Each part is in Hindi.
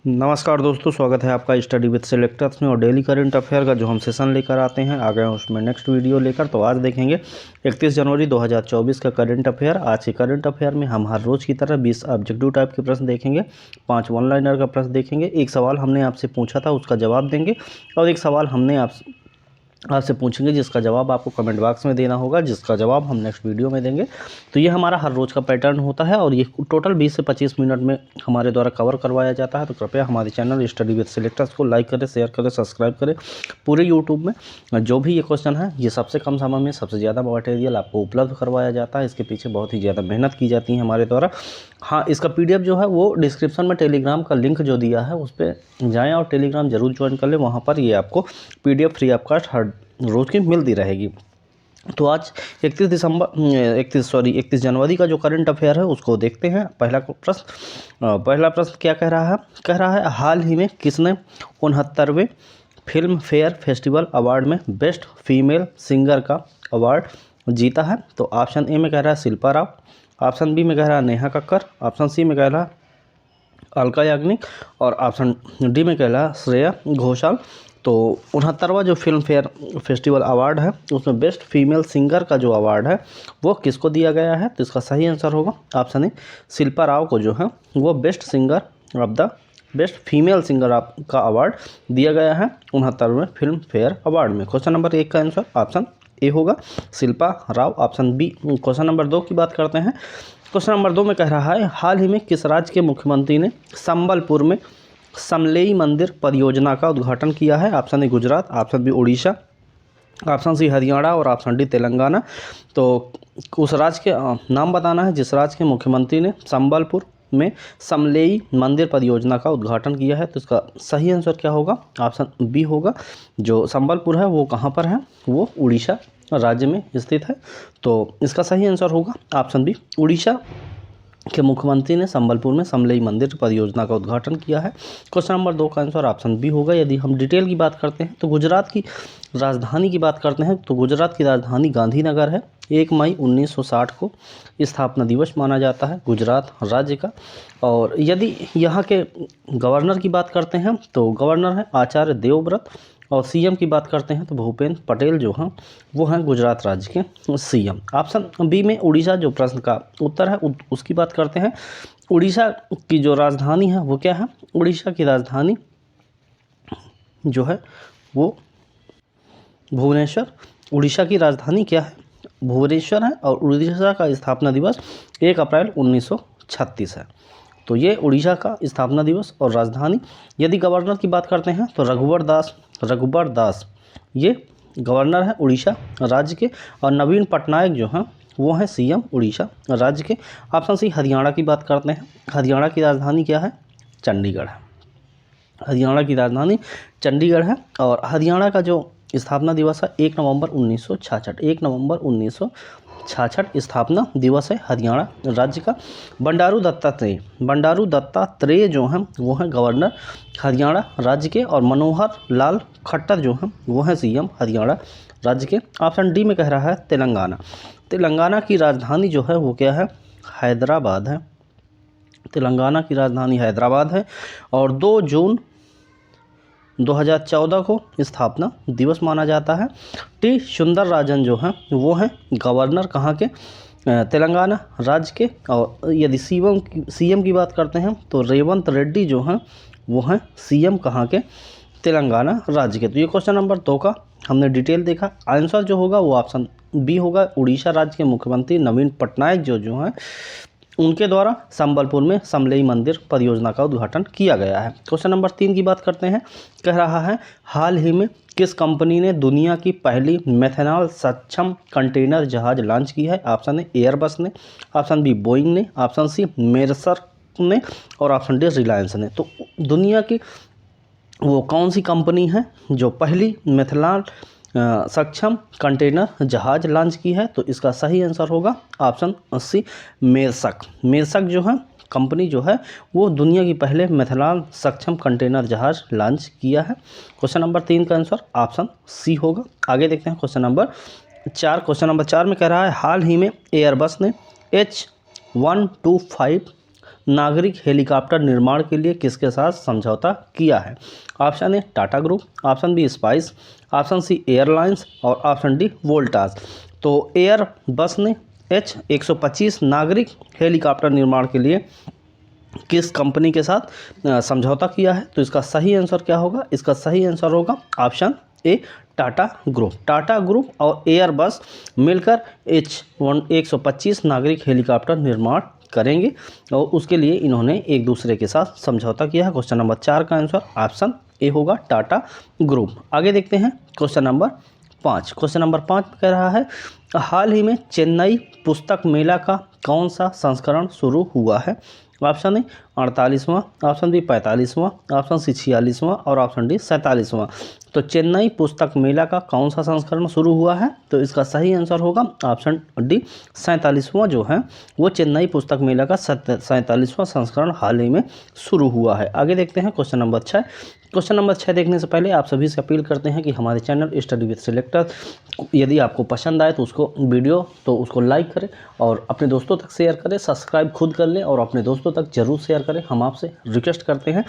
नमस्कार दोस्तों, स्वागत है आपका स्टडी विद सिलेक्टर्स में। और डेली करंट अफेयर का जो हम सेशन लेकर आते हैं, आ गए हैं उसमें नेक्स्ट वीडियो लेकर। तो आज देखेंगे 31 जनवरी 2024 का करंट अफेयर। आज के करंट अफेयर में हम हर रोज़ की तरह 20 ऑब्जेक्टिव टाइप के प्रश्न देखेंगे, 5 वन लाइनर का प्रश्न देखेंगे, एक सवाल हमने आपसे पूछा था उसका जवाब देंगे, और एक सवाल हमने आपसे पूछेंगे जिसका जवाब आपको कमेंट बॉक्स में देना होगा, जिसका जवाब हम नेक्स्ट वीडियो में देंगे। तो ये हमारा हर रोज़ का पैटर्न होता है और ये टोटल 20 से 25 मिनट में हमारे द्वारा कवर करवाया जाता है। तो कृपया हमारे चैनल स्टडी विद सिलेक्टर्स को लाइक करें, शेयर करें, सब्सक्राइब करें। पूरे यूट्यूब में जो भी ये क्वेश्चन है, ये सबसे कम समय में सबसे ज़्यादा मटेरियल आपको उपलब्ध करवाया जाता है। इसके पीछे बहुत ही ज़्यादा मेहनत की जाती है हमारे द्वारा। हाँ, इसका PDF जो है वो डिस्क्रिप्शन में टेलीग्राम का लिंक जो दिया है उस पर जाएँ और टेलीग्राम जरूर ज्वाइन कर लें। वहाँ पर ये आपको PDF फ्री ऑफ कॉस्ट हर रोज़ की मिलती रहेगी। तो आज 31 जनवरी का जो करंट अफेयर है उसको देखते हैं। पहला प्रश्न क्या कह रहा है? कह रहा है हाल ही में किसने 69वें फिल्म फेयर फेस्टिवल अवार्ड में बेस्ट फीमेल सिंगर का अवार्ड जीता है? तो ऑप्शन ए में कह रहा है शिल्पा राव, ऑप्शन बी में कह रहा है नेहा कक्कर, ऑप्शन सी में कह रहा है अलका याग्निक, और ऑप्शन डी में कह रहा है श्रेया घोषाल। तो 69वां जो फिल्म फेयर फेस्टिवल अवार्ड है उसमें बेस्ट फीमेल सिंगर का जो अवार्ड है वो किसको दिया गया है? तो इसका सही आंसर होगा ऑप्शन ए, शिल्पा राव को जो है वो बेस्ट फीमेल सिंगर का अवार्ड दिया गया है 69वें फिल्म फेयर अवार्ड में। क्वेश्चन नंबर 1 का आंसर ऑप्शन ए होगा, Shilpa Rao, option B. Question number 2 की बात करते हैं। क्वेश्चन नंबर 2 में कह रहा है हाल ही में किस राज्य के मुख्यमंत्री ने संबलपुर में समलेई मंदिर परियोजना का उद्घाटन किया है? Option A Gujarat, option B Orissa, option C Haryana, और ऑप्शन डी तेलंगाना। तो उस राज्य के नाम बताना है जिस राज्य के मुख्यमंत्री ने संबलपुर में समलेई मंदिर परियोजना का उद्घाटन किया है। तो इसका सही आंसर क्या होगा? ऑप्शन बी होगा। जो संबलपुर है वो कहाँ पर है? वो उड़ीसा राज्य में स्थित है। तो इसका सही आंसर होगा ऑप्शन बी, उड़ीसा के मुख्यमंत्री ने संबलपुर में समलेई मंदिर परियोजना का उद्घाटन किया है। क्वेश्चन नंबर 2 का आंसर ऑप्शन बी होगा। यदि हम डिटेल की बात करते हैं तो गुजरात की राजधानी की बात करते हैं तो गुजरात की राजधानी गांधीनगर है। 1 मई 1960 को स्थापना दिवस माना जाता है गुजरात राज्य का। और यदि यहाँ के गवर्नर की बात करते हैं तो गवर्नर है आचार्य देवव्रत, और CM की बात करते हैं तो भूपेंद्र पटेल जो हैं वो हैं गुजरात राज्य के CM। ऑप्शन बी में उड़ीसा जो प्रश्न का उत्तर है उसकी बात करते हैं। उड़ीसा की जो राजधानी है वो क्या है? उड़ीसा की राजधानी जो है वो भुवनेश्वर। उड़ीसा की राजधानी क्या है? भुवनेश्वर है। और उड़ीसा का स्थापना दिवस 1 अप्रैल 1936 है। तो ये उड़ीसा का स्थापना दिवस और राजधानी। यदि गवर्नर की बात करते हैं तो रघुबर दास ये गवर्नर है उड़ीसा राज्य के, और नवीन पटनायक जो हैं वो हैं CM उड़ीसा राज्य के। ऑप्शन सी हरियाणा की बात करते हैं। हरियाणा की राजधानी क्या है? चंडीगढ़ है। हरियाणा की राजधानी चंडीगढ़ है। और हरियाणा का जो स्थापना दिवस है 1 नवंबर 1966, 1 नवंबर 1966 स्थापना दिवस है हरियाणा राज्य का। बंडारू दत्तात्रेय जो हैं वो हैं गवर्नर हरियाणा राज्य के, और मनोहर लाल खट्टर जो हैं वो हैं CM हरियाणा राज्य के। ऑप्शन डी में कह रहा है तेलंगाना की राजधानी जो है वो क्या है? हैदराबाद है। तेलंगाना की राजधानी हैदराबाद है। और 2 जून 2014 को स्थापना दिवस माना जाता है। T सुंदरराजन जो हैं वो हैं गवर्नर कहाँ के? तेलंगाना राज्य के। और यदि CM की बात करते हैं तो रेवंत रेड्डी जो हैं वो हैं CM कहाँ के? तेलंगाना राज्य के। तो ये क्वेश्चन नंबर 2 का हमने डिटेल देखा। आंसर जो होगा वो ऑप्शन बी होगा, उड़ीसा राज्य के मुख्यमंत्री नवीन पटनायक जो हैं उनके द्वारा संबलपुर में समलेई मंदिर परियोजना का उद्घाटन किया गया है। क्वेश्चन नंबर 3 की बात करते हैं। कह रहा है हाल ही में किस कंपनी ने दुनिया की पहली मेथनॉल सक्षम कंटेनर जहाज लॉन्च की है? ऑप्शन ए एयरबस ने, ऑप्शन बी बोइंग ने, ऑप्शन सी मेरसर ने, और ऑप्शन डी रिलायंस ने। तो दुनिया की वो कौन सी कंपनी है जो पहली मेथनॉल सक्षम कंटेनर जहाज लॉन्च की है? तो इसका सही आंसर होगा ऑप्शन सी मेरसक जो है कंपनी जो है वो दुनिया की पहले मेथनॉल सक्षम कंटेनर जहाज लॉन्च किया है। क्वेश्चन नंबर 3 का आंसर ऑप्शन सी होगा। आगे देखते हैं क्वेश्चन नंबर 4। क्वेश्चन नंबर 4 में कह रहा है हाल ही में एयरबस ने H125 नागरिक हेलीकॉप्टर निर्माण के लिए किसके साथ समझौता किया है? Option A Tata group, option B Spice, option C airlines और ऑप्शन डी वोल्टास। तो एयर बस ने H-125 नागरिक हेलीकॉप्टर निर्माण के लिए किस कंपनी के साथ समझौता किया है? तो इसका सही आंसर क्या होगा? इसका सही आंसर होगा option A Tata group. Tata group और एयरबस मिलकर H-125 नागरिक हेलीकॉप्टर निर्माण करेंगे और उसके लिए इन्होंने एक दूसरे के साथ समझौता किया है। क्वेश्चन नंबर 4 का आंसर ऑप्शन ए होगा टाटा ग्रुप। आगे देखते हैं क्वेश्चन नंबर 5। क्वेश्चन नंबर 5 कह रहा है हाल ही में चेन्नई पुस्तक मेला का कौन सा संस्करण शुरू हुआ है? ऑप्शन ए 48वां, ऑप्शन बी 45वां, ऑप्शन सी 46वां और ऑप्शन डी 47वां। तो चेन्नई पुस्तक मेला का कौन सा संस्करण शुरू हुआ है? तो इसका सही आंसर होगा ऑप्शन डी 47वां जो है वो चेन्नई पुस्तक मेला का 47वां संस्करण हाल ही में शुरू हुआ है। आगे देखते हैं क्वेश्चन नंबर 6। क्वेश्चन नंबर 6 देखने से पहले आप सभी से अपील करते हैं कि हमारे चैनल स्टडी विद सिलेक्टर यदि आपको पसंद आए तो उसको लाइक करें और अपने दोस्तों तक शेयर करें, सब्सक्राइब खुद कर लें और अपने दोस्तों तक ज़रूर शेयर करें। हम आपसे रिक्वेस्ट करते हैं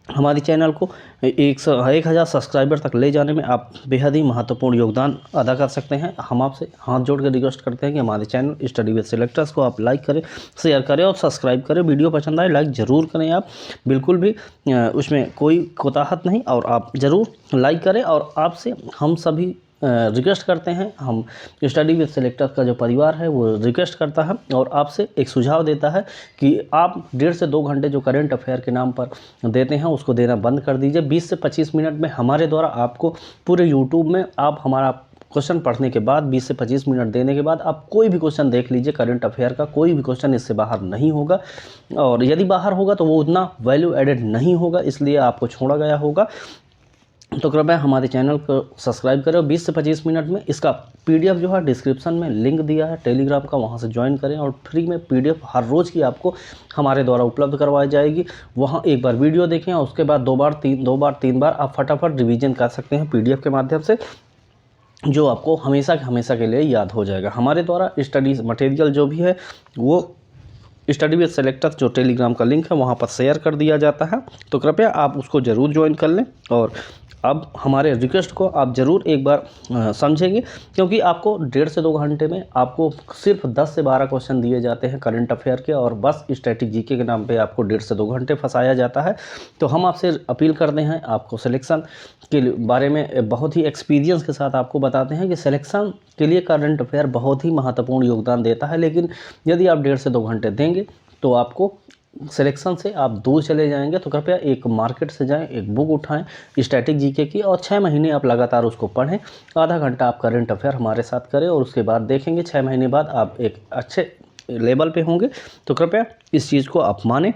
हमारी चैनल को 1000 सब्सक्राइबर तक ले जाने में आप बेहद ही महत्वपूर्ण योगदान अदा कर सकते हैं। हम आपसे हाथ जोड़ कर रिक्वेस्ट करते हैं कि हमारे चैनल स्टडी विद सिलेक्टर्स को आप लाइक करें, शेयर करें और सब्सक्राइब करें। वीडियो पसंद आए लाइक ज़रूर करें, आप बिल्कुल भी उसमें कोई कोताहत नहीं और आप ज़रूर लाइक करें। और आपसे हम सभी रिक्वेस्ट करते हैं, हम स्टडी विद सिलेक्टर का जो परिवार है वो रिक्वेस्ट करता है और आपसे एक सुझाव देता है कि आप 1.5 से 2 घंटे जो करंट अफेयर के नाम पर देते हैं उसको देना बंद कर दीजिए। 20 से 25 मिनट में हमारे द्वारा आपको पूरे यूट्यूब में आप हमारा क्वेश्चन पढ़ने के बाद 20 से 25 मिनट देने के बाद आप कोई भी क्वेश्चन देख लीजिए, करंट अफेयर का कोई भी क्वेश्चन इससे बाहर नहीं होगा और यदि बाहर होगा तो वो उतना वैल्यू एडेड नहीं होगा, इसलिए आपको छोड़ा गया होगा। तो कृपया हमारे चैनल को सब्सक्राइब करें और 20 से 25 मिनट में इसका पीडीएफ जो है डिस्क्रिप्शन में लिंक दिया है टेलीग्राम का, वहां से ज्वाइन करें और फ्री में पीडीएफ हर रोज़ की आपको हमारे द्वारा उपलब्ध करवाई जाएगी। वहां एक बार वीडियो देखें और उसके बाद 2 बार 3 बार आप फटाफट रिवीजन कर सकते हैं पीडीएफ के माध्यम से, जो आपको हमेशा के लिए याद हो जाएगा। हमारे द्वारा स्टडीज़ मटेरियल जो भी है वो स्टडी विद सिलेक्टर जो टेलीग्राम का लिंक है वहाँ पर शेयर कर दिया जाता है, तो कृपया आप उसको ज़रूर ज्वाइन कर लें। और अब हमारे रिक्वेस्ट को आप ज़रूर एक बार समझेंगे, क्योंकि आपको 1.5 से 2 घंटे में आपको सिर्फ 10 से 12 क्वेश्चन दिए जाते हैं करंट अफेयर के और बस स्टैटिक जीके के नाम पे आपको 1.5 से 2 घंटे फंसाया जाता है। तो हम आपसे अपील करते हैं, आपको सिलेक्शन के बारे में बहुत ही एक्सपीरियंस के साथ आपको बताते हैं कि सिलेक्शन के लिए करंट अफेयर बहुत ही महत्वपूर्ण योगदान देता है, लेकिन यदि आप 1.5 से 2 घंटे देंगे तो आपको सिलेक्शन से आप दूर चले जाएंगे। तो कृपया एक मार्केट से जाएं, एक बुक उठाएं स्टैटिक जीके की और 6 महीने आप लगातार उसको पढ़ें। आधा घंटा आप करंट अफेयर हमारे साथ करें और उसके बाद देखेंगे 6 महीने बाद आप एक अच्छे लेवल पे होंगे। तो कृपया इस चीज़ को आप मानें,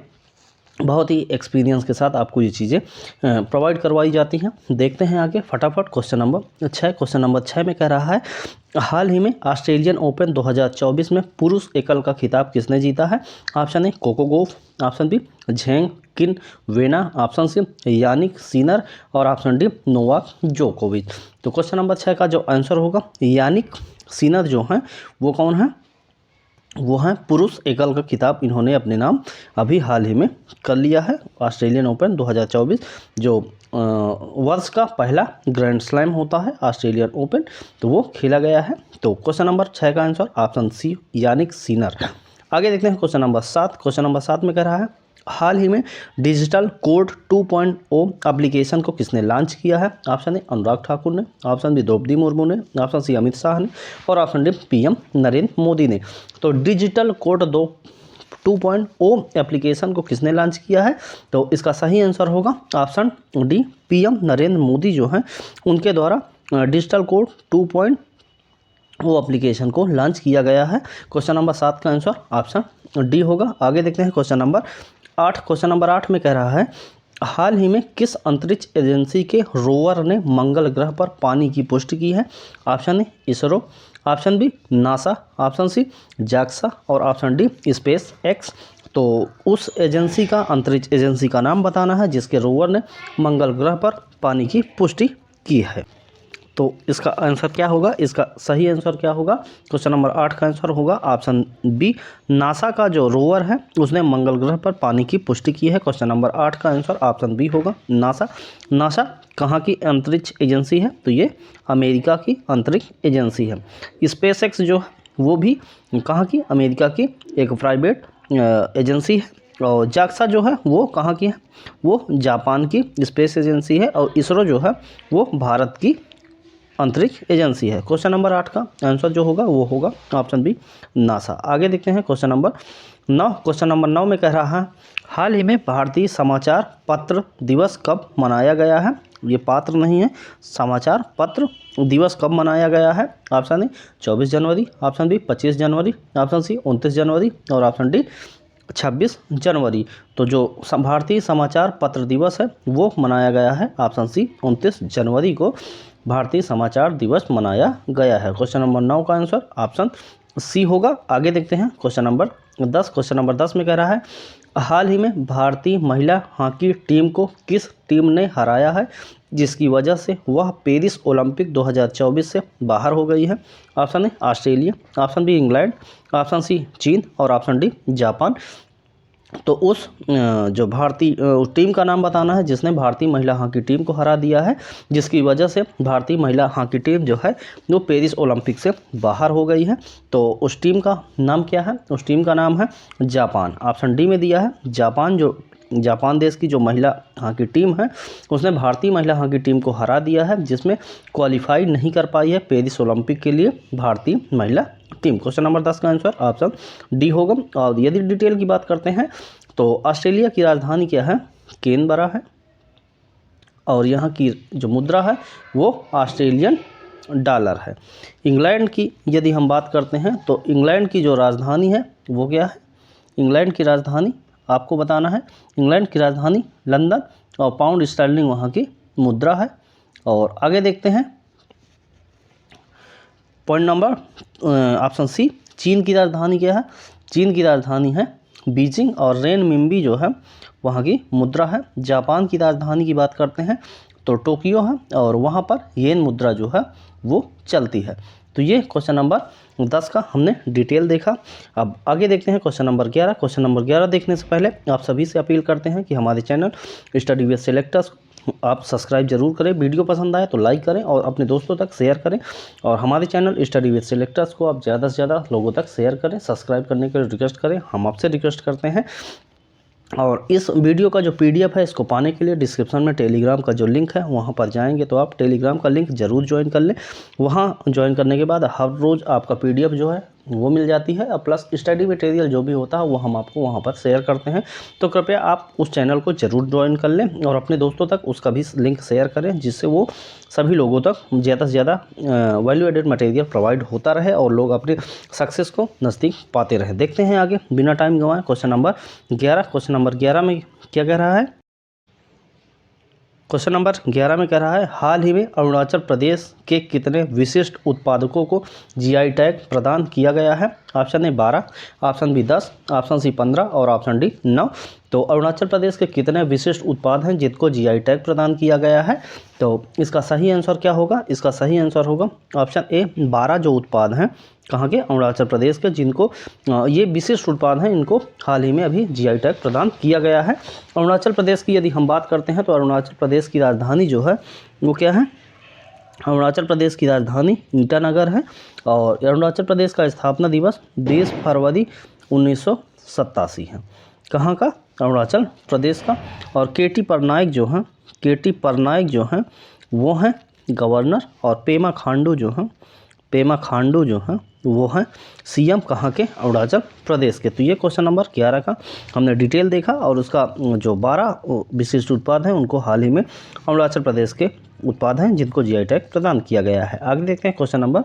बहुत ही एक्सपीरियंस के साथ आपको ये चीज़ें प्रोवाइड करवाई जाती हैं। देखते हैं आगे फटाफट क्वेश्चन नंबर 6। क्वेश्चन नंबर 6 में कह रहा है हाल ही में ऑस्ट्रेलियन ओपन 2024 में पुरुष एकल का खिताब किसने जीता है? Option A Coco Gauff, option B Zheng Qinwen, option C Jannik Sinner और ऑप्शन डी नोवाक जोकोविच। तो क्वेश्चन नंबर 6 का जो आंसर होगा यानिक सिनर जो हैं वो कौन है? वो हैं पुरुष एकल का खिताब इन्होंने अपने नाम अभी हाल ही में कर लिया है। ऑस्ट्रेलियन ओपन 2024 जो वर्ष का पहला ग्रैंड स्लैम होता है ऑस्ट्रेलियन ओपन, तो वो खेला गया है। तो क्वेश्चन नंबर 6 का answer option C Jannik Sinner. आगे देखते हैं क्वेश्चन नंबर 7। क्वेश्चन नंबर 7 में कह रहा है हाल ही में डिजिटल कोड 2.0 एप्लीकेशन को किसने लॉन्च किया है? ऑप्शन ए अनुराग ठाकुर ने, ऑप्शन बी द्रौपदी मुर्मू ने, ऑप्शन सी अमित शाह ने और option D PM Narendra Modi ने। तो डिजिटल कोड 2.0 एप्लीकेशन को किसने लॉन्च किया है? तो इसका सही आंसर होगा option D PM Narendra Modi जो हैं उनके द्वारा डिजिटल कोड 2.0 एप्लीकेशन को लॉन्च किया गया है। क्वेश्चन नंबर 7 का आंसर ऑप्शन डी होगा। आगे देखते हैं क्वेश्चन नंबर 8। क्वेश्चन नंबर 8 में कह रहा है हाल ही में किस अंतरिक्ष एजेंसी के रोवर ने मंगल ग्रह पर पानी की पुष्टि की है? Option A ISRO, option B NASA, option C JAXA और ऑप्शन डी स्पेस एक्स। तो उस एजेंसी का अंतरिक्ष एजेंसी का नाम बताना है जिसके रोवर ने मंगल ग्रह पर पानी की पुष्टि की है। तो इसका आंसर क्या होगा, इसका सही आंसर क्या होगा? क्वेश्चन नंबर 8 का आंसर होगा ऑप्शन बी। नासा का जो रोवर है उसने मंगल ग्रह पर पानी की पुष्टि की है। क्वेश्चन नंबर 8 का आंसर ऑप्शन बी होगा नासा। नासा कहाँ की अंतरिक्ष एजेंसी है? तो ये अमेरिका की अंतरिक्ष एजेंसी है। स्पेस एक्स जो है वो भी कहाँ की? अमेरिका की एक प्राइवेट एजेंसी है। और जाक्सा जो है वो कहाँ की है? वो जापान की स्पेस एजेंसी है। और इसरो जो है वो भारत की अंतरिक्ष एजेंसी है। क्वेश्चन नंबर 8 का आंसर जो होगा वो होगा ऑप्शन बी नासा। आगे देखते हैं क्वेश्चन नंबर 9। क्वेश्चन नंबर 9 में कह रहा है हाल ही में भारतीय समाचार पत्र दिवस कब मनाया गया है? ये पात्र नहीं है, समाचार पत्र दिवस कब मनाया गया है? ऑप्शन ए 24 जनवरी, ऑप्शन बी 25 जनवरी, ऑप्शन सी 29 जनवरी और ऑप्शन डी 26 जनवरी। तो जो भारतीय समाचार पत्र दिवस है वो मनाया गया है ऑप्शन सी 29 जनवरी को भारतीय समाचार दिवस मनाया गया है। क्वेश्चन नंबर 9 का आंसर ऑप्शन सी होगा। आगे देखते हैं क्वेश्चन नंबर 10। क्वेश्चन नंबर 10 में कह रहा है हाल ही में भारतीय महिला हॉकी टीम को किस टीम ने हराया है जिसकी वजह से वह पेरिस ओलंपिक 2024 से बाहर हो गई है? Option A Australia, option B England, option C चीन और ऑप्शन डी जापान। तो उस जो भारतीय टीम का नाम बताना है जिसने भारतीय महिला हॉकी टीम को हरा दिया है, जिसकी वजह से भारतीय महिला हॉकी टीम जो है वो पेरिस ओलंपिक से बाहर हो गई है। तो उस टीम का नाम क्या है? उस टीम का नाम है जापान। ऑप्शन डी में दिया है जापान। जो जापान देश की जो महिला हॉकी टीम है उसने भारतीय महिला हॉकी टीम को हरा दिया है, जिसमें क्वालिफाई नहीं कर पाई है पेरिस ओलंपिक के लिए भारतीय महिला टीम। क्वेश्चन नंबर 10 का आंसर ऑप्शन डी होगा। और यदि डिटेल की बात करते हैं तो ऑस्ट्रेलिया की राजधानी क्या है? कैनबरा है। और यहाँ की जो मुद्रा है वो ऑस्ट्रेलियन डॉलर है। इंग्लैंड की यदि हम बात करते हैं तो इंग्लैंड की जो राजधानी है वो क्या है? इंग्लैंड की राजधानी आपको बताना है, इंग्लैंड की राजधानी लंदन और पाउंड स्टर्लिंग वहाँ की मुद्रा है। और आगे देखते हैं पॉइंट नंबर ऑप्शन सी। चीन की राजधानी क्या है? चीन की राजधानी है बीजिंग और रेनमिंबी जो है वहाँ की मुद्रा है। जापान की राजधानी की बात करते हैं तो टोक्यो है और वहाँ पर येन मुद्रा जो है वो चलती है। तो ये क्वेश्चन नंबर 10 का हमने डिटेल देखा। अब आगे देखते हैं क्वेश्चन नंबर 11। क्वेश्चन नंबर 11 देखने से पहले आप सभी से अपील करते हैं कि हमारे चैनल स्टडी विद सेलेक्टर्स आप सब्सक्राइब जरूर करें। वीडियो पसंद आए तो लाइक करें और अपने दोस्तों तक शेयर करें। और हमारे चैनल स्टडी विद सेलेक्टर्स को आप ज़्यादा से ज़्यादा लोगों तक शेयर करें, सब्सक्राइब करने के लिए रिक्वेस्ट करें। हम आपसे रिक्वेस्ट करते हैं। और इस वीडियो का जो पीडीएफ है इसको पाने के लिए डिस्क्रिप्शन में टेलीग्राम का जो लिंक है वहाँ पर जाएंगे तो आप टेलीग्राम का लिंक ज़रूर ज्वाइन कर लें। वहाँ ज्वाइन करने के बाद हर रोज़ आपका पीडीएफ जो है वो मिल जाती है और प्लस स्टडी मटेरियल जो भी होता है वो हम आपको वहाँ पर शेयर करते हैं। तो कृपया आप उस चैनल को ज़रूर ज्वाइन कर लें और अपने दोस्तों तक उसका भी लिंक शेयर करें, जिससे वो सभी लोगों तक ज़्यादा से ज़्यादा वैल्यू एडेड मटेरियल प्रोवाइड होता रहे और लोग अपने सक्सेस को नज़दीक पाते रहे। देखते हैं आगे बिना टाइम गंवाए क्वेश्चन नंबर 11। क्वेश्चन नंबर 11 में क्या कह रहा है? क्वेश्चन नंबर 11 में कह रहा है हाल ही में अरुणाचल प्रदेश के कितने विशिष्ट उत्पादकों को जीआई टैग प्रदान किया गया है? Option A 12, option B 10, option C 15 और ऑप्शन डी 9। तो अरुणाचल प्रदेश के कितने विशिष्ट उत्पाद हैं जिनको जीआई टैग प्रदान किया गया है? तो इसका सही आंसर क्या होगा? इसका सही आंसर होगा ऑप्शन ए 12 जो उत्पाद हैं कहाँ के? अरुणाचल प्रदेश के, जिनको ये विशिष्ट उत्पाद हैं इनको हाल ही में अभी जीआई टैग प्रदान किया गया है। अरुणाचल प्रदेश की यदि हम बात करते हैं तो अरुणाचल प्रदेश की राजधानी जो है वो क्या है? अरुणाचल प्रदेश की राजधानी ईटानगर है। और अरुणाचल प्रदेश का स्थापना दिवस 20 फरवरी 1987 है। कहाँ का? अरुणाचल प्रदेश का। और केटी पटनायक जो हैं, केटी पटनायक जो हैं वो हैं गवर्नर। और पेमा खांडू जो हैं, पेमा खांडू जो हैं वो हैं सीएम कहाँ के? अरुणाचल प्रदेश के। तो ये क्वेश्चन नंबर 11 का हमने डिटेल देखा और उसका जो 12 विशिष्ट उत्पाद हैं उनको हाल ही में अरुणाचल प्रदेश के उत्पाद हैं जिनको जीआई टैग प्रदान किया गया है। आगे देखते हैं क्वेश्चन नंबर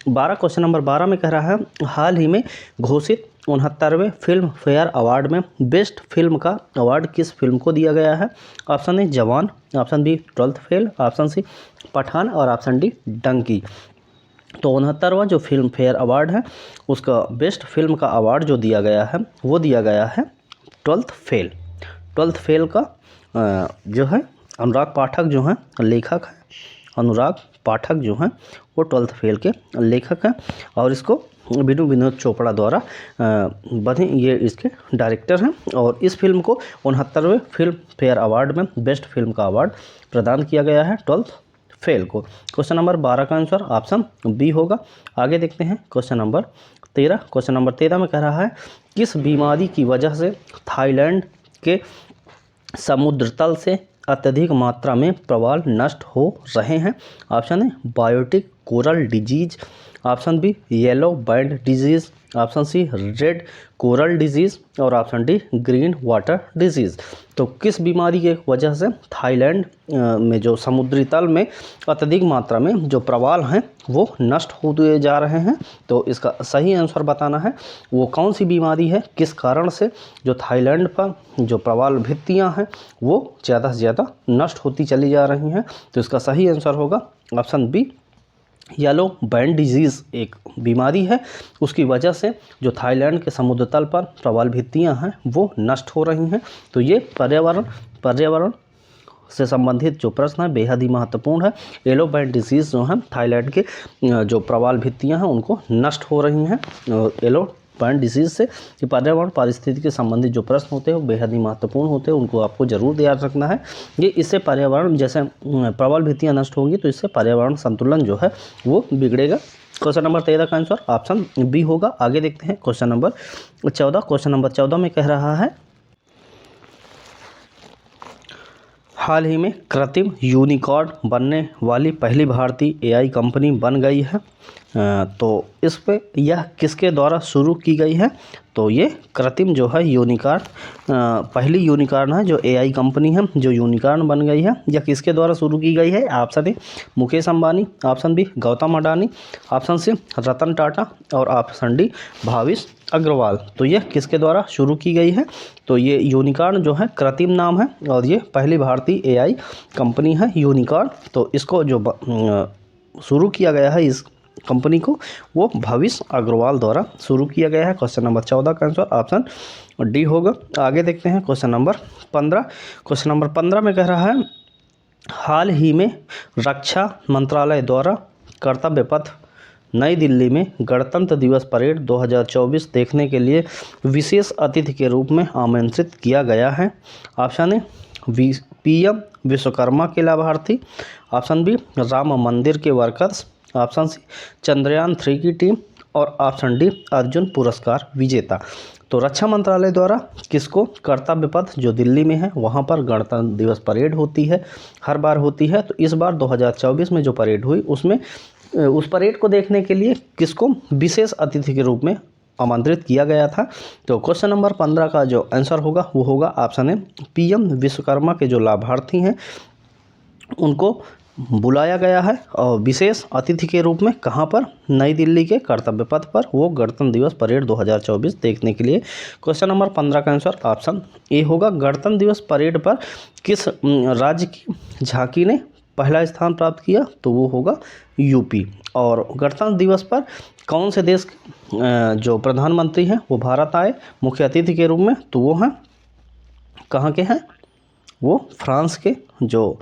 12। क्वेश्चन नंबर 12 में कह रहा है हाल ही में घोषित 69वें फिल्म फेयर अवार्ड में बेस्ट फिल्म का अवार्ड किस फिल्म को दिया गया है? Option A Jawan, option B 12th fail, option C Pathaan और ऑप्शन डी डंकी। तो 69वां जो फिल्म फेयर अवार्ड है उसका बेस्ट फिल्म का अवार्ड जो दिया गया है वो दिया गया है 12th फेल। 12th फेल का जो है अनुराग पाठक जो हैं लेखक हैं, अनुराग पाठक जो हैं वो 12th फेल के लेखक हैं और इसको बिनु विनोद चोपड़ा द्वारा बने, ये इसके डायरेक्टर हैं। और इस फिल्म को 69वें फिल्म फेयर अवार्ड में बेस्ट फिल्म का अवार्ड प्रदान किया गया है 12th फेल को। क्वेश्चन नंबर 12 का आंसर ऑप्शन बी होगा। आगे देखते हैं क्वेश्चन नंबर 13। क्वेश्चन नंबर 13 में कह रहा है किस बीमारी की वजह से थाईलैंड के समुद्र तल से अत्यधिक मात्रा में प्रवाल नष्ट हो रहे हैं। Option A biotic coral disease, option B yellow band disease, option C red coral disease और option D green water disease. तो किस बीमारी की वजह से थाईलैंड में जो समुद्री तल में अत्यधिक मात्रा में जो प्रवाल हैं वो नष्ट होते जा रहे हैं, तो इसका सही आंसर बताना है वो कौन सी बीमारी है, किस कारण से जो थाईलैंड पर जो प्रवाल भित्तियां हैं वो ज़्यादा से ज़्यादा नष्ट होती चली जा रही हैं। तो इसका सही आंसर होगा option B yellow band disease एक बीमारी है, उसकी वजह से जो थाईलैंड के समुद्र तल पर प्रवाल भित्तियां हैं वो नष्ट हो रही हैं। तो ये पर्यावरण से संबंधित जो प्रश्न है बेहद ही महत्वपूर्ण है। येलो बैंड डिजीज़ जो है थाईलैंड के जो प्रवाल भित्तियां हैं उनको नष्ट हो रही हैं। येलो बैंड डिजीज़ से ये पर्यावरण पारिस्थितिकी के संबंधित जो प्रश्न होते हैं वो बेहद ही महत्वपूर्ण होते हैं, उनको आपको जरूर याद रखना है। ये इससे पर्यावरण जैसे प्रवाल भित्तियाँ नष्ट होंगी तो इससे पर्यावरण संतुलन जो है वो बिगड़ेगा। क्वेश्चन नंबर 13 का आंसर ऑप्शन बी होगा। आगे देखते हैं क्वेश्चन नंबर 14। क्वेश्चन नंबर 14 में कह रहा है हाल ही में कृत्रिम यूनिकॉर्न बनने वाली पहली भारतीय एआई कंपनी बन गई है। तो इस पे यह किसके द्वारा शुरू की गई है? तो ये कृत्रिम जो है यूनिकॉर्न पहली यूनिकॉर्न है जो एआई कंपनी है जो यूनिकॉर्न बन गई है। यह किसके द्वारा शुरू की गई है? Option A Mukesh Ambani, option B Gautam Adani, option C Ratan Tata और ऑप्शन डी भाविश अग्रवाल। तो यह किसके द्वारा शुरू की गई है? तो ये यूनिकॉर्न जो है कृत्रिम नाम है और ये पहली भारतीय एआई कंपनी है यूनिकॉर्न। तो इसको जो शुरू किया गया है इस कंपनी को वो भाविश अग्रवाल द्वारा शुरू किया गया है। क्वेश्चन नंबर 14 का आंसर ऑप्शन डी होगा। आगे देखते हैं क्वेश्चन नंबर 15। क्वेश्चन नंबर 15 में कह रहा है हाल ही में रक्षा मंत्रालय द्वारा कर्तव्य पथ नई दिल्ली में गणतंत्र दिवस परेड 2024 देखने के लिए विशेष अतिथि के रूप में आमंत्रित किया गया है। ऑप्शन ए पीएम विश्वकर्मा के लाभार्थी, ऑप्शन बी राम मंदिर के वर्कर्स, ऑप्शन सी चंद्रयान 3 की टीम और ऑप्शन डी अर्जुन पुरस्कार विजेता। तो रक्षा मंत्रालय द्वारा किसको कर्तव्य पथ जो दिल्ली में है वहाँ पर गणतंत्र दिवस परेड होती है, हर बार होती है। तो इस बार 2024 में जो परेड हुई उसमें उस परेड को देखने के लिए किसको विशेष अतिथि के रूप में आमंत्रित किया गया था। तो क्वेश्चन नंबर 15 का जो आंसर होगा वो होगा ऑप्शन ए पीएम विश्वकर्मा के जो लाभार्थी हैं उनको बुलाया गया है और विशेष अतिथि के रूप में कहाँ पर? नई दिल्ली के कर्तव्य पथ पर वो गणतंत्र दिवस परेड 2024 देखने के लिए। क्वेश्चन नंबर 15 का आंसर ऑप्शन ए होगा। गणतंत्र दिवस परेड पर किस राज्य की झांकी ने पहला स्थान प्राप्त किया? तो वो होगा यूपी। और गणतंत्र दिवस पर कौन से देश जो प्रधानमंत्री हैं वो भारत आए मुख्य अतिथि के रूप में? तो वो हैं कहाँ के हैं? वो फ्रांस के जो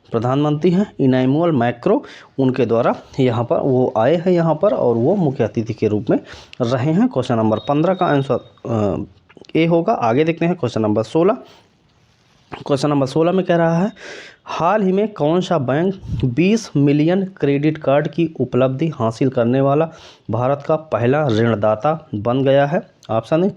प्रधानमंत्री हैं इमैनुअल मैक्रों, उनके द्वारा यहाँ पर वो आए हैं यहाँ पर और वो मुख्य अतिथि के रूप में रहे हैं। क्वेश्चन नंबर 15 का आंसर ए होगा। आगे देखते हैं क्वेश्चन नंबर 16। क्वेश्चन नंबर 16 में कह रहा है हाल ही में कौन सा बैंक 20 मिलियन क्रेडिट कार्ड की उपलब्धि हासिल करने वाला भारत का पहला ऋणदाता बन गया है? Option A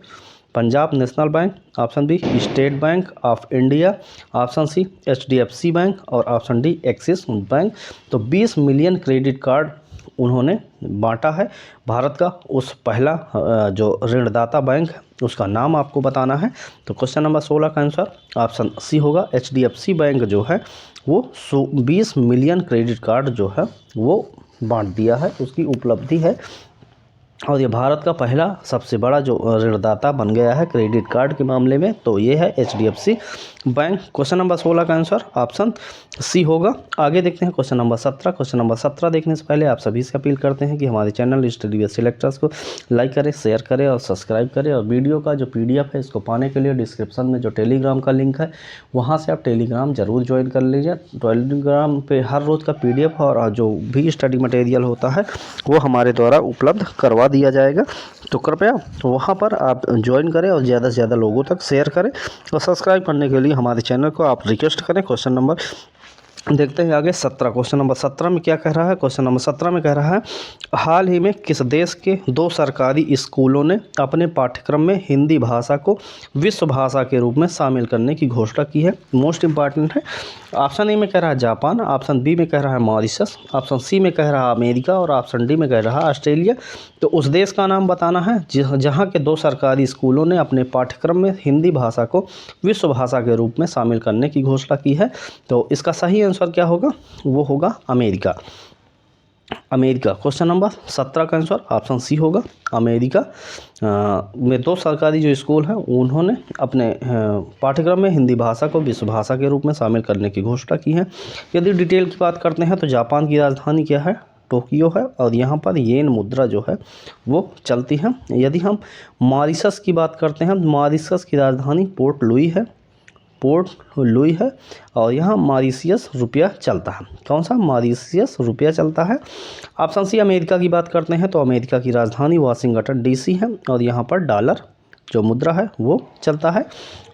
Punjab National Bank, option B State Bank of India, option C HDFC Bank और ऑप्शन डी एक्सिस बैंक। तो 20 मिलियन क्रेडिट कार्ड उन्होंने बांटा है। भारत का उस पहला जो ऋणदाता बैंक है उसका नाम आपको बताना है। तो क्वेश्चन नंबर 16 का आंसर ऑप्शन सी होगा। HDFC बैंक जो है वो 20 मिलियन क्रेडिट कार्ड जो है वो बांट दिया है, उसकी उपलब्धि है और ये भारत का पहला सबसे बड़ा जो ऋणदाता बन गया है क्रेडिट कार्ड के मामले में। तो ये है HDFC बैंक। क्वेश्चन नंबर 16 का आंसर ऑप्शन सी होगा। आगे देखते हैं क्वेश्चन नंबर 17। क्वेश्चन नंबर 17 देखने से पहले आप सभी से अपील करते हैं कि हमारे चैनल स्टडी विद सिलेक्टर्स को लाइक करें, शेयर करें और सब्सक्राइब करें। और वीडियो का जो PDF है इसको पाने के लिए डिस्क्रिप्शन में जो टेलीग्राम का लिंक है वहाँ से आप टेलीग्राम जरूर ज्वाइन कर लीजिए। टेलीग्राम पे हर रोज़ का PDF और जो भी स्टडी मटेरियल होता है वो हमारे द्वारा उपलब्ध करवा दिया जाएगा, तो कृपया वहाँ पर आप ज्वाइन करें और ज़्यादा से ज़्यादा लोगों तक शेयर करें और सब्सक्राइब करने के लिए हमारे चैनल को आप रिक्वेस्ट करें। क्वेश्चन नंबर देखते हैं आगे 17। क्वेश्चन नंबर 17 में क्या कह रहा है? क्वेश्चन नंबर 17 में कह रहा है हाल ही में किस देश के 2 सरकारी स्कूलों ने अपने पाठ्यक्रम में हिंदी भाषा को विश्व भाषा के रूप में शामिल करने की घोषणा की है? मोस्ट इंपॉर्टेंट है। ऑप्शन ए में कह रहा है जापान, ऑप्शन बी में कह रहा है मॉरिशस, ऑप्शन सी में कह रहा है अमेरिका और ऑप्शन डी में कह रहा है ऑस्ट्रेलिया। तो उस देश का नाम बताना है जहाँ के 2 सरकारी स्कूलों ने अपने पाठ्यक्रम में हिंदी भाषा को विश्व भाषा के रूप में शामिल करने की घोषणा की है। तो इसका सही आंसर क्या होगा? वो होगा अमेरिका। अमेरिका। क्वेश्चन नंबर 17 का आंसर ऑप्शन सी होगा अमेरिका में 2 सरकारी जो स्कूल हैं उन्होंने अपने पाठ्यक्रम में हिंदी भाषा को विश्व भाषा के रूप में शामिल करने की घोषणा की है। यदि डिटेल की बात करते हैं तो जापान की राजधानी क्या है? टोक्यो है और यहाँ पर येन मुद्रा जो है वो चलती है। यदि हम मॉरिशस की बात करते हैं, मॉरिशस की राजधानी पोर्ट लुई है, पोर्ट लुई है और यहाँ मॉरिशियस रुपया चलता है। कौन सा? मॉरिशियस रुपया चलता है। ऑप्शन सी अमेरिका की बात करते हैं तो अमेरिका की राजधानी वाशिंगटन DC है और यहाँ पर डॉलर जो मुद्रा है वो चलता है।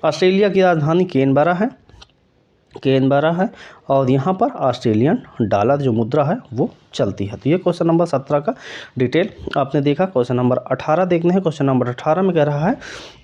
ऑस्ट्रेलिया की राजधानी कैनबरा है और यहाँ पर ऑस्ट्रेलियन डॉलर जो मुद्रा है वो चलती है। तो ये क्वेश्चन नंबर 17 का डिटेल आपने देखा। क्वेश्चन नंबर 18 देखने हैं। क्वेश्चन नंबर 18 में कह रहा है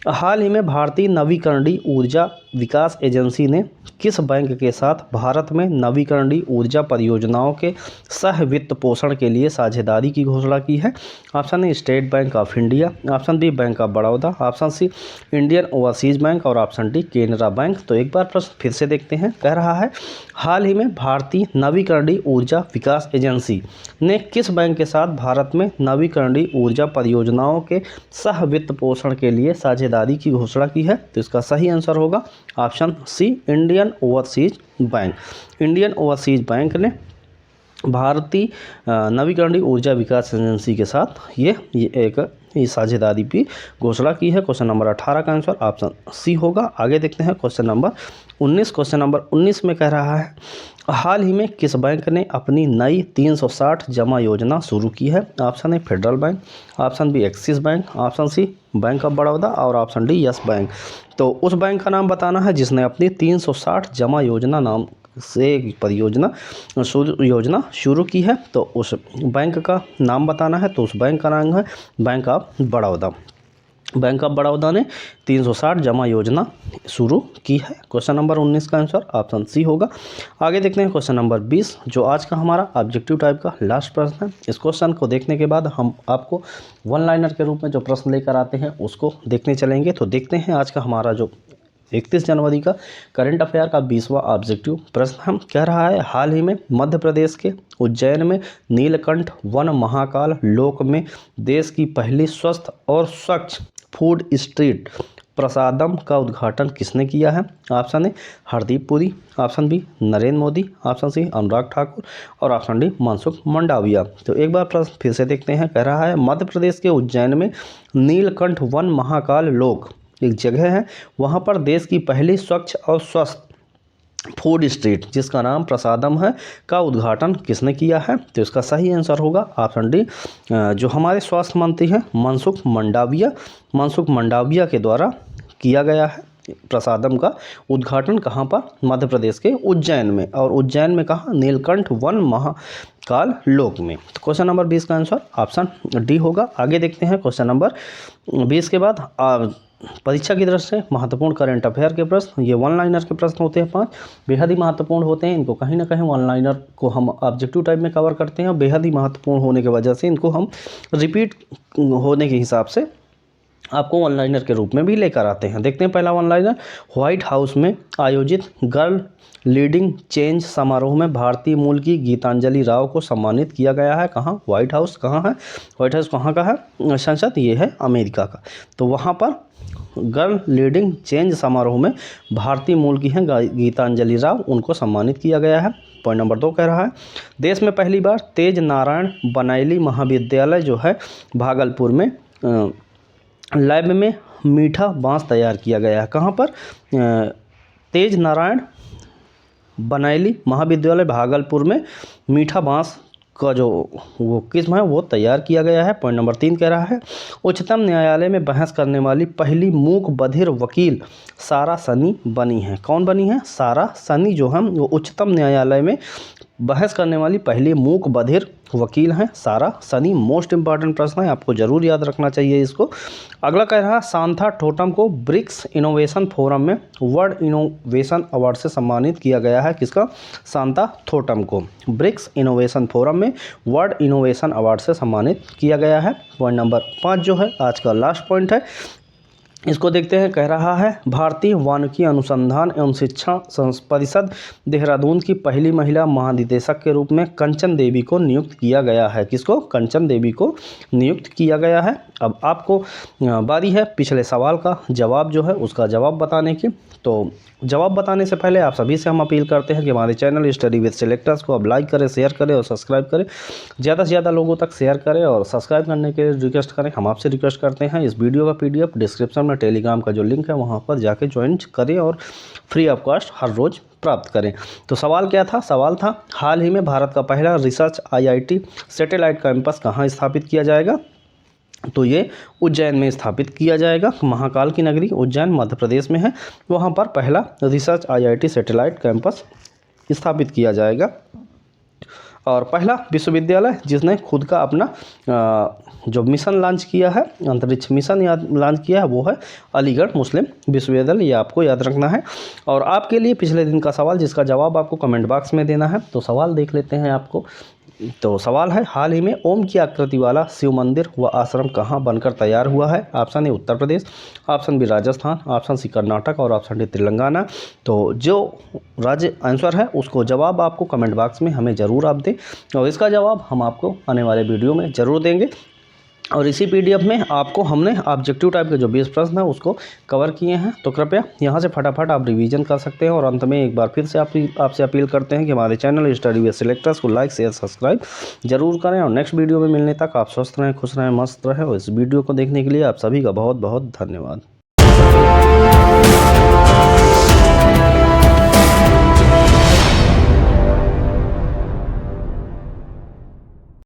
हाल ही में भारतीय नवीकरणीय ऊर्जा विकास एजेंसी ने किस बैंक के साथ भारत में नवीकरणीय ऊर्जा परियोजनाओं के सह वित्त पोषण के लिए साझेदारी की घोषणा की है? Option A State Bank of India, option B Bank of Baroda, option C Indian Overseas Bank और ऑप्शन डी केनरा बैंक। तो एक बार प्रश्न फिर से देखते हैं। कह रहा है हाल ही में भारतीय नवीकरणीय ऊर्जा विकास एजेंसी ने किस बैंक के साथ भारत में नवीकरणीय ऊर्जा परियोजनाओं के सह वित्त पोषण के लिए साझेदारी की घोषणा की है? तो इसका सही आंसर होगा option C Indian Overseas Bank. Indian Overseas Bank ने भारतीय नवीकरणीय ऊर्जा विकास एजेंसी के साथ ये एक साझेदारी की घोषणा की है। क्वेश्चन नंबर 18 का आंसर ऑप्शन सी होगा। आगे देखते हैं क्वेश्चन नंबर 19। क्वेश्चन नंबर 19 में कह रहा है हाल ही में किस बैंक ने अपनी नई 360 जमा योजना शुरू की है? Option A Federal Bank, option B Axis Bank, option C Bank of Baroda और ऑप्शन डी यस बैंक। तो उस बैंक का नाम बताना है जिसने अपनी 360 जमा योजना नाम से एक परियोजना योजना शुरू की है। तो उस बैंक का नाम बताना है। तो उस बैंक का नाम है bank of Baroda. Bank of Baroda ने 360 जमा योजना शुरू की है। क्वेश्चन नंबर 19 का आंसर ऑप्शन सी होगा। आगे देखते हैं क्वेश्चन नंबर 20 जो आज का हमारा ऑब्जेक्टिव टाइप का लास्ट प्रश्न है। इस क्वेश्चन को देखने के बाद हम आपको वन लाइनर के रूप में जो प्रश्न लेकर आते हैं उसको देखने चलेंगे। तो देखते हैं आज का हमारा जो 31 जनवरी का करंट अफेयर का 20वां ऑब्जेक्टिव प्रश्न हम कह रहा है हाल ही में मध्य प्रदेश के उज्जैन में नीलकंठ वन महाकाल लोक में देश की पहली स्वस्थ और स्वच्छ फूड स्ट्रीट प्रसादम का उद्घाटन किसने किया है? Option A Hardeep Puri, option B Narendra Modi, option C Anurag Thakur और ऑप्शन डी मनसुख मंडाविया। तो एक बार प्रश्न फिर से देखते हैं। कह रहा है मध्य प्रदेश के उज्जैन में नीलकंठ वन महाकाल लोक एक जगह है, वहाँ पर देश की पहली स्वच्छ और स्वस्थ फूड स्ट्रीट जिसका नाम प्रसादम है का उद्घाटन किसने किया है? तो इसका सही आंसर होगा ऑप्शन डी जो हमारे स्वास्थ्य मंत्री हैं मनसुख मंडाविया के द्वारा किया गया है। प्रसादम का उद्घाटन कहाँ पर? मध्य प्रदेश के उज्जैन में। और उज्जैन में कहाँ? नीलकंठ वन महाकाल लोक में। तो क्वेश्चन नंबर 20 का आंसर ऑप्शन डी होगा। आगे देखते हैं क्वेश्चन नंबर 20 के बाद परीक्षा की दृष्टि से महत्वपूर्ण करंट अफेयर के प्रश्न। ये वन लाइनर के प्रश्न होते हैं 5, बेहद ही महत्वपूर्ण होते हैं। इनको कहीं ना कहीं वन लाइनर को हम ऑब्जेक्टिव टाइप में कवर करते हैं और बेहद ही महत्वपूर्ण होने की वजह से इनको हम रिपीट होने के हिसाब से आपको वन लाइनर के रूप में भी लेकर आते हैं। देखते हैं पहला वन लाइनर। व्हाइट हाउस में आयोजित गर्ल लीडिंग चेंज समारोह में भारतीय मूल की गीतांजलि राव को सम्मानित किया गया है। कहाँ? व्हाइट हाउस कहाँ है? व्हाइट हाउस कहाँ का है? संसद ये है अमेरिका का। तो वहाँ पर गर्ल लीडिंग चेंज समारोह में भारतीय मूल की हैं गीतांजलि राव, उनको सम्मानित किया गया है। पॉइंट नंबर 2 कह रहा है देश में पहली बार तेज नारायण बनैली महाविद्यालय जो है भागलपुर में लैब में मीठा बांस तैयार किया गया है। कहाँ पर? तेज नारायण बनैली महाविद्यालय भागलपुर में मीठा बांस का जो वो किस्म है वो तैयार किया गया है। पॉइंट नंबर 3 कह रहा है उच्चतम न्यायालय में बहस करने वाली पहली मूक बधिर वकील सारा सनी बनी है। कौन बनी है? सारा सनी जो हम वो उच्चतम न्यायालय में बहस करने वाली पहली मूक बधिर वकील हैं सारा सनी। मोस्ट इंपॉर्टेंट प्रश्न है, आपको जरूर याद रखना चाहिए इसको। अगला कह रहा है सांता थोटम को ब्रिक्स इनोवेशन फोरम में वर्ल्ड इनोवेशन अवार्ड से सम्मानित किया गया है। किसका? सांता थोटम को ब्रिक्स इनोवेशन फोरम में वर्ल्ड इनोवेशन अवार्ड से सम्मानित किया गया है। पॉइंट नंबर 5 जो है आज का लास्ट पॉइंट है, इसको देखते हैं। कह रहा है भारतीय वानिकी अनुसंधान एवं शिक्षा परिषद देहरादून की पहली महिला महानिदेशक के रूप में कंचन देवी को नियुक्त किया गया है। किसको? कंचन देवी को नियुक्त किया गया है। अब आपको बारी है पिछले सवाल का जवाब जो है उसका जवाब बताने की। तो जवाब बताने से पहले आप सभी से हम अपील करते हैं कि हमारे चैनल स्टडी विद सिलेक्टर्स को आप लाइक करें, शेयर करें और सब्सक्राइब करें। ज़्यादा से ज़्यादा लोगों तक शेयर करें और सब्सक्राइब करने के लिए रिक्वेस्ट करें। हम आपसे रिक्वेस्ट करते हैं इस वीडियो का PDF डिस्क्रिप्शन में टेलीग्राम का जो लिंक है वहाँ पर जाके ज्वाइन करें और फ्री ऑफ कॉस्ट हर रोज़ प्राप्त करें। तो सवाल क्या था? सवाल था हाल ही में भारत का पहला रिसर्च IIT सैटेलाइट कैंपस कहाँ स्थापित किया जाएगा? तो ये उज्जैन में स्थापित किया जाएगा। महाकाल की नगरी उज्जैन मध्य प्रदेश में है, वहाँ पर पहला रिसर्च IIT सैटेलाइट कैंपस स्थापित किया जाएगा। और पहला विश्वविद्यालय जिसने खुद का अपना जो मिशन लॉन्च किया है, अंतरिक्ष मिशन लॉन्च किया है, वो है अलीगढ़ मुस्लिम विश्वविद्यालय। ये आपको याद रखना है। और आपके लिए पिछले दिन का सवाल जिसका जवाब आपको कमेंट बॉक्स में देना है। तो सवाल देख लेते हैं आपको। तो सवाल है हाल ही में ओम की आकृति वाला शिव मंदिर व आश्रम कहाँ बनकर तैयार हुआ है? Option A Uttar Pradesh, option B Rajasthan, option C Karnataka और ऑप्शन डी तेलंगाना। तो जो राज्य आंसर है उसको जवाब आपको कमेंट बॉक्स में हमें ज़रूर आप दें और इसका जवाब हम आपको आने वाले वीडियो में ज़रूर देंगे। और इसी PDF में आपको हमने ऑब्जेक्टिव टाइप के जो 20 प्रश्न है उसको कवर किए हैं। तो कृपया यहाँ से फटाफट आप रिवीजन कर सकते हैं। और अंत में एक बार फिर से आपसे अपील करते हैं कि हमारे चैनल स्टडी विद सिलेक्टर्स को लाइक शेयर सब्सक्राइब जरूर करें। और नेक्स्ट वीडियो में मिलने तक आप स्वस्थ रहें, खुश रहें, मस्त रहें। और इस वीडियो को देखने के लिए आप सभी का बहुत बहुत धन्यवाद।